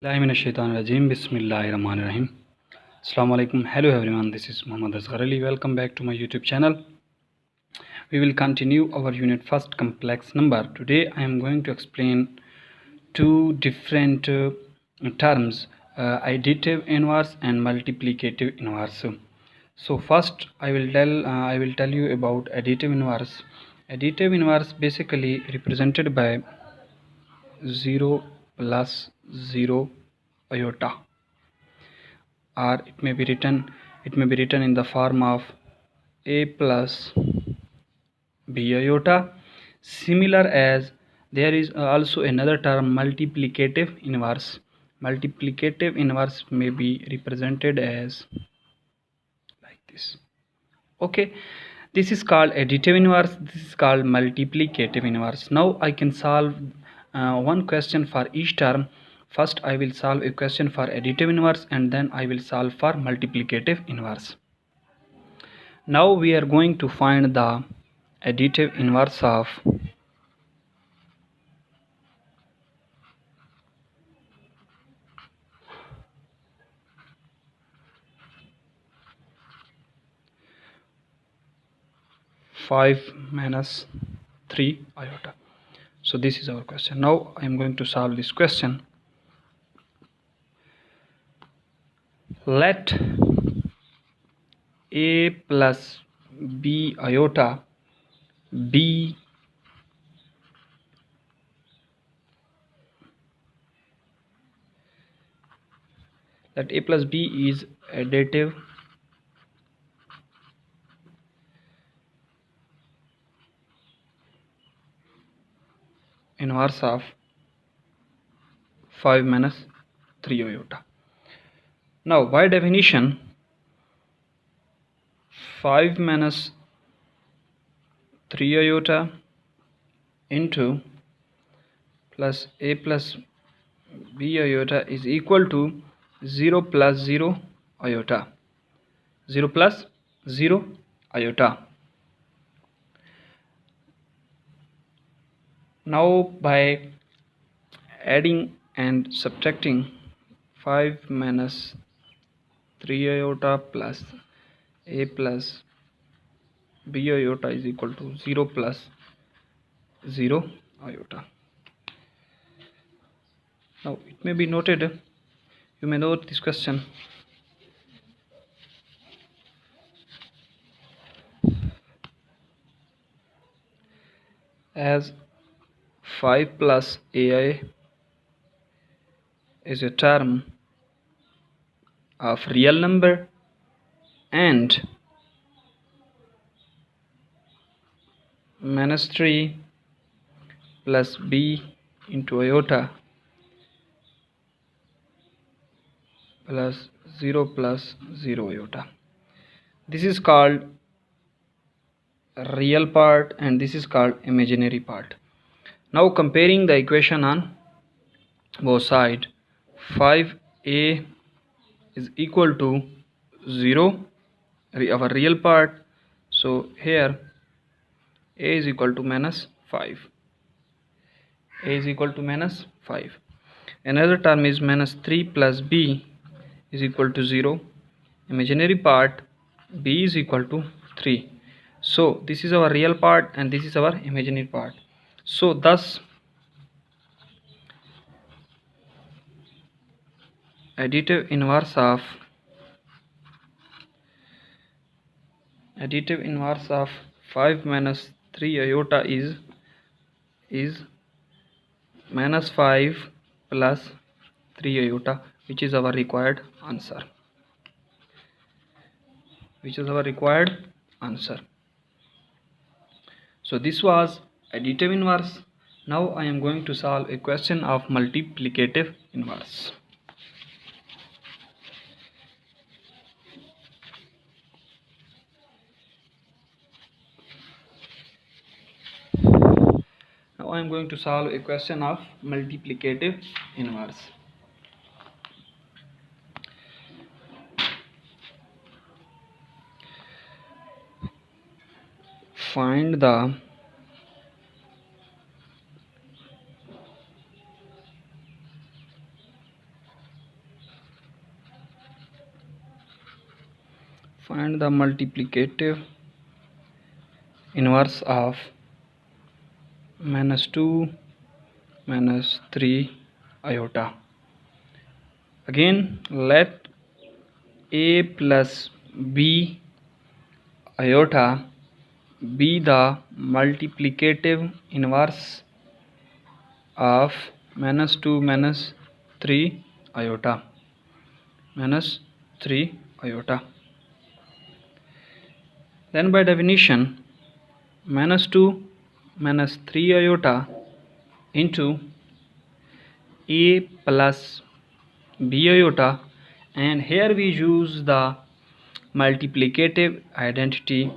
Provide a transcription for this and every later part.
Bismillahirrahmanirrahim. Bismillahirrahmanirrahim. Assalamu alaikum. Hello everyone. This is Muhammad Asghar Ali. Welcome back to my YouTube channel. We will continue our unit first complex number. Today I am going to explain two different terms, additive inverse and multiplicative inverse. So first I will tell you about additive inverse. Additive inverse basically represented by 0 plus 0 iota, or it may be written in the form of a plus b iota. Similar as there is also another term multiplicative inverse. Multiplicative inverse may be represented as like this. Okay, this is called additive inverse, this is called multiplicative inverse. Now I can solve one question for each term. First I will solve a question for additive inverse and then I will solve for multiplicative inverse. Now we are going to find the additive inverse of 5 minus 3 iota. So this is our question. Now I am going to solve this question. Let a plus b iota be that a plus b is additive inverse of 5 minus 3 iota. Now by definition 5 minus 3 iota into plus a plus b iota is equal to 0 plus 0 iota. 0 plus 0 iota. Now by adding and subtracting 5 minus 3 iota plus a plus b iota is equal to 0 plus 0 iota. Now it may be noted, you may note this question. As 5 plus ai is a term of real number and minus 3 plus b into iota plus 0 plus 0 iota. This is called real part and this is called imaginary part. Now comparing the equation on both sides, 5a is equal to 0, our real part. So here a is equal to minus 5. A is equal to minus 5. Another term is minus 3 plus b is equal to 0. Imaginary part b is equal to 3. So this is our real part and this is our imaginary part. So thus additive inverse of 5 minus 3 iota is minus 5 plus 3 iota, which is our required answer. So this was additive inverse. Now I am going to solve a question of multiplicative inverse. Now I am going to solve a question of multiplicative inverse. Find the Find the multiplicative inverse of -2 -3 iota. Again, let a plus b iota be the multiplicative inverse of -2 -3 iota. -3 iota. Then by definition, -2 -3 iota into a plus b iota, and here we use the multiplicative identity,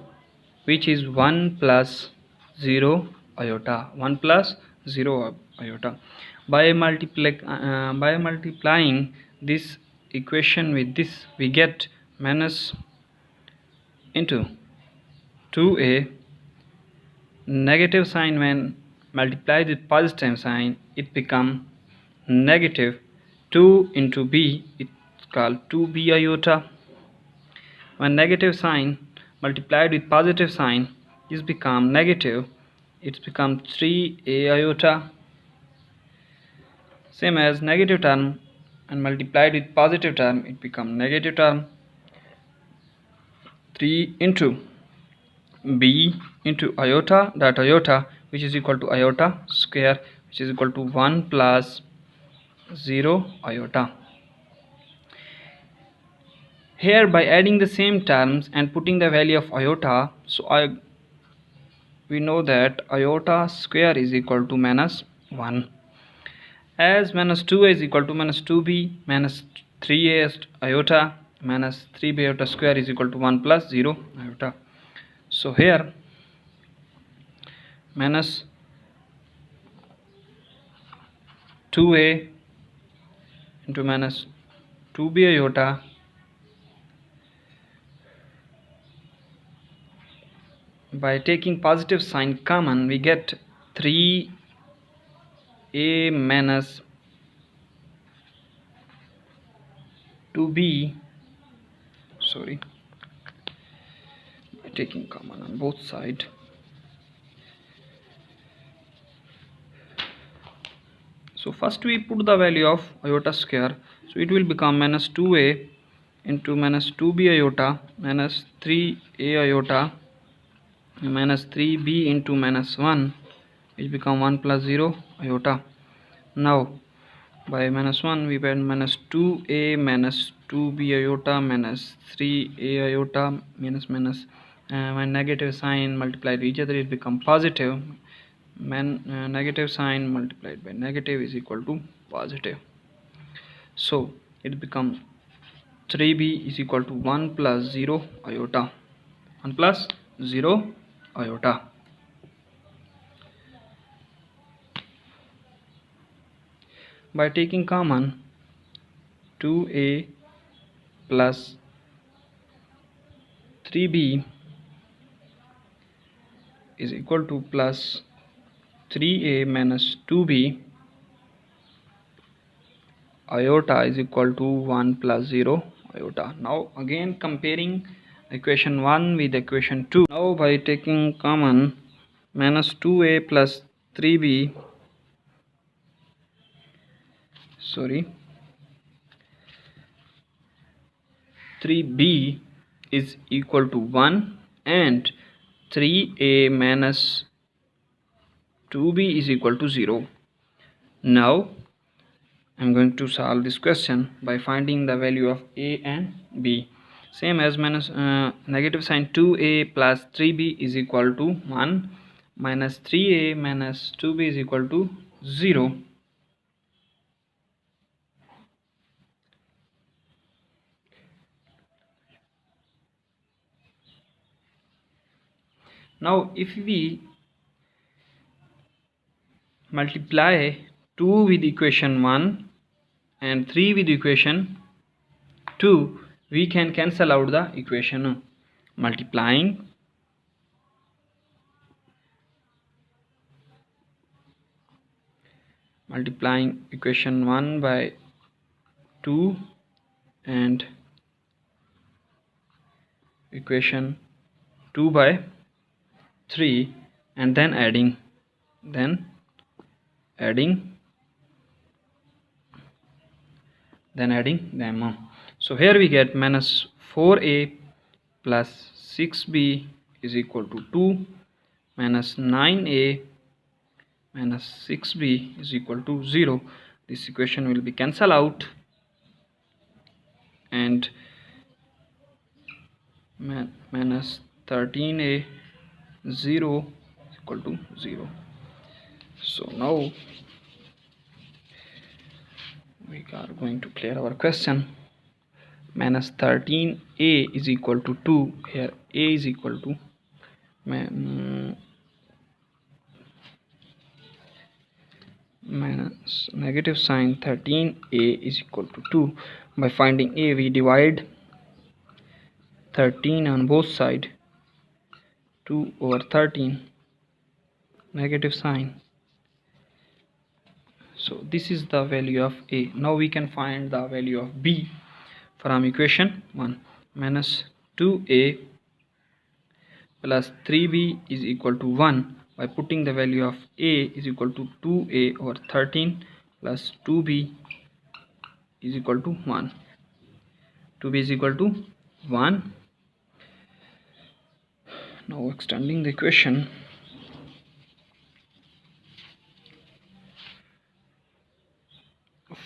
which is 1 plus 0 iota. 1 plus 0 iota. By multiplying this equation with this, we get minus into 2a. Negative sign when multiplied with positive sign, it become negative. 2 into b, it's called 2b iota. When negative sign multiplied with positive sign is become negative, it's become 3a iota. Same as negative term and multiplied with positive term, it become negative term. 3 into b into iota, that iota which is equal to iota square, which is equal to 1 plus 0 iota. Here by adding the same terms and putting the value of iota, so we know that iota square is equal to -1. As -2 is equal to -2b, -3a iota minus 3b iota square is equal to 1 plus 0 iota. So here minus 2a into minus 2b iota by taking positive sign common, we get 3a minus 2b, sorry, by taking common on both sides. So first we put the value of iota square, so it will become minus 2a into minus 2b iota minus 3a iota minus 3b into minus 1, which become 1 plus 0 iota. Now by -1 we add minus 2a minus 2b iota minus 3a iota minus when negative sign multiplied with each other, it become positive. Negative sign multiplied by negative is equal to positive. So it becomes 3b is equal to 1 plus 0 iota. 1 plus 0 iota. By taking common, 2a plus 3b is equal to plus 3a minus 2b iota is equal to 1 plus 0 iota. Now again comparing equation 1 with equation 2. Now by taking common, minus 2a plus 3b, sorry, 3b is equal to 1 and 3a minus 2b is equal to 0. Now I'm going to solve this question by finding the value of a and b. Same as minus negative sign, 2a plus 3b is equal to 1 minus 3a minus 2b is equal to 0. Now if we multiply 2 with equation 1 and 3 with equation 2, we can cancel out the equation. Multiplying equation 1 by 2 and equation 2 by 3 and then adding them. So here we get minus 4a plus 6b is equal to 2, minus 9a minus 6b is equal to 0. This equation will be cancelled out, and minus 13a 0 is equal to 0. So now we are going to clear our question. Minus 13a is equal to 2. Here a is equal to minus negative sign 13a is equal to 2. By finding a, we divide 13 on both sides. 2 over 13, negative sign. So this is the value of a. Now we can find the value of b from equation 1. Minus 2a plus 3b is equal to 1. By putting the value of a is equal to 2a over 13 plus 2b is equal to 1. 2b is equal to 1. Now extending the equation,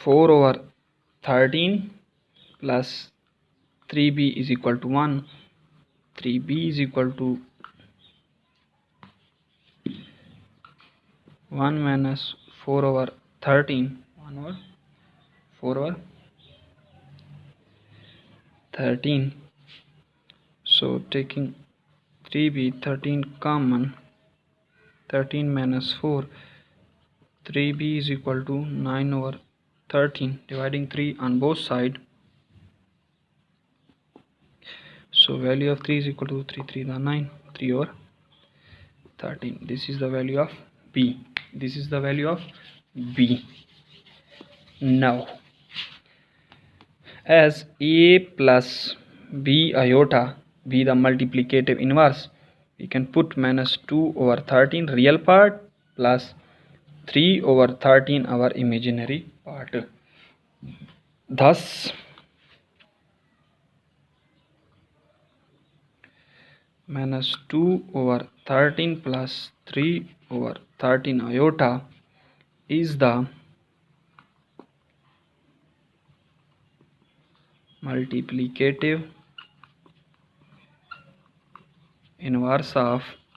four over 13 plus 3b is equal to 1. 3b is equal to 1 minus 4 over 13. 1 over 4 over 13. So taking 3b, 13 common, 13 minus 4, 3b is equal to 9 over 13, dividing 3 on both sides. So value of 3 is equal to 3 3 the 9, 3 over 13. This is the value of b. This is the value of b. Now, as a plus b iota be the multiplicative inverse, we can put minus 2 over 13 real part plus 3 over 13 our imaginary part. Thus minus 2 over 13 plus 3 over 13 iota is the multiplicative inverse of